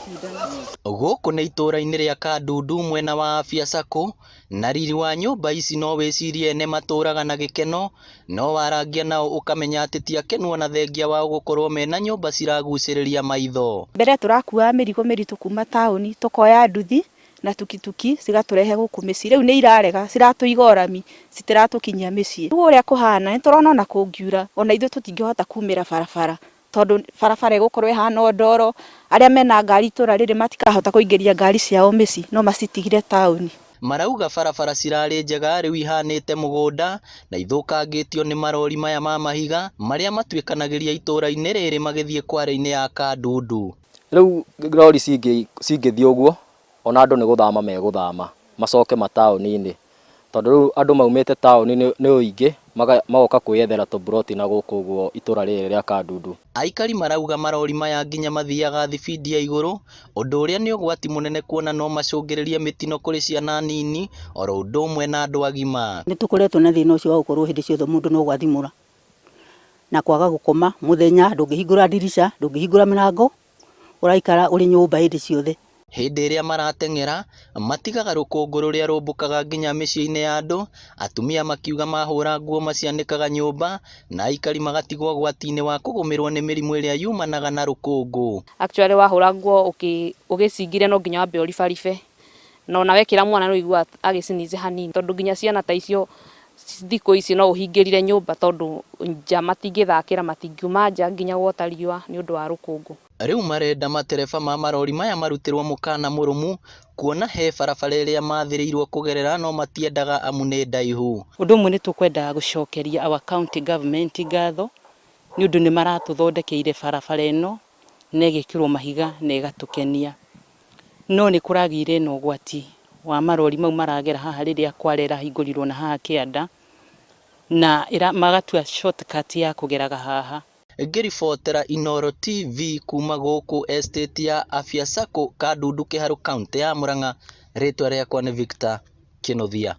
Gũkũ nĩ itũra-inĩ rĩa Kandundu mwena wa Afya Sacco, na riri wa nyũmba ici no wĩcirie ene matũraga na gĩkeno, no warangia nao ũkamenya atĩ ti akenu ona thengia wao gũkorwo mena nyũmba ciragucĩrĩria maitho. Mbere tũrakuaga mĩrigo mĩritũ kuma taũni, tukoya nduthi na tukituki cigatũrehe gũkũ mĩciĩ. Rĩu nĩ irarega, ciratũiga ũrami, citiratũkinyia mĩciĩ. Rĩu ũrĩa kũhana, nĩ tũrona ona kũngiura, ona ithuĩ tũtingĩhota kumĩra barabara, tondũ barabara ĩgũkorwo ĩhana ndoro. Arĩa mena ngari itũra rĩrĩ matikahota kũingĩria ngari ciao mĩciĩ, no macitigire taũni. Marauga barabara cirarĩ njega rĩu ihanĩte mũgũnda na ithũkangĩtio nĩ marori maya ma mahiga marĩa matuĩkanagĩria itũra-inĩ rĩrĩ magĩthiĩ kware-inĩ ya Kandundu. Rĩu rori cingĩthiĩ ũguo, ona andũ nĩ gũthama megũthama macoke mataũni-inĩ, tondũ rĩu andũ maumĩte taũni nĩ ũingĩ magoka kwĩyethera tũburoti na gũkũ ũguo itũra rĩrĩ rĩa Kandundu. Aikari marauga marori maya nginya mathiaga thibindi ya igũrũ, ũndũ ũrĩa nĩ ũgwati mũnene kuona no macũngĩrĩrie mĩtino kũrĩ ciana nini oro ũndũ ũmwe na andũ agima. Nĩ tũkoretwo na thĩna ũcio wa gũkorwo hĩndĩ ciothe mũndũ no gwathimũra na kwaga gũkoma mũthenya, ndũngĩhingũra ndirica, ndũngĩhingũra mĩrango, ũraikara ũrĩ nyũmba hĩndĩ ciothe. Hĩndĩ ĩrĩa marateng'era matigaga rũkũngũ rũrĩa rũmbũkaga nginya mĩciĩ-inĩ ya andũ, atumia makiuga mahũra nguo macianĩkaga nyũmba na aikari magatigwo ũgwati-inĩ wa kũgũmĩrwo nĩ mĩrimũ ĩrĩa yumanaga na rũkũngũ. Actually wahũra nguo ũgĩcingire no nginya wambe ũribaribe, na ona wekĩra mwana no igua agĩcinize hanini, tondũ nginya ciana ta icio thikũ ici no ũhingĩrire nyũmba tondũ nja matingĩthakĩra, matingiuma nja nginya guota riũa nĩ ũndũ wa rũkũngũ. Rĩu marenda matereba ma marori maya marutĩrwo mũkana mũrũmu kuona he barabara ĩrĩa mathĩrĩirwo kũgerera no matiendaga amu nĩ ndaihu. Ũndũ ũmwe nĩ tũkwenda gũcokeria our county government ngatho nĩ ũndũ nĩ maratũthondekeire barabara ĩno na ĩgĩkĩrwo mahiga na ĩgatũkenia, no nĩ kũragĩire na ũgwati wa marori mau maragera haha rĩrĩa Kware ĩrahingũrirwo na haha kĩanda na magatua shortcut ya kũgeraga haha. Ngĩribotera Inooro TV kuma gũkũ estate ya Afya Sacco Kandundu Kĩharũ kaunti ya Murang'a, rĩtwa rĩakwa nĩ Victor Kĩnuthia.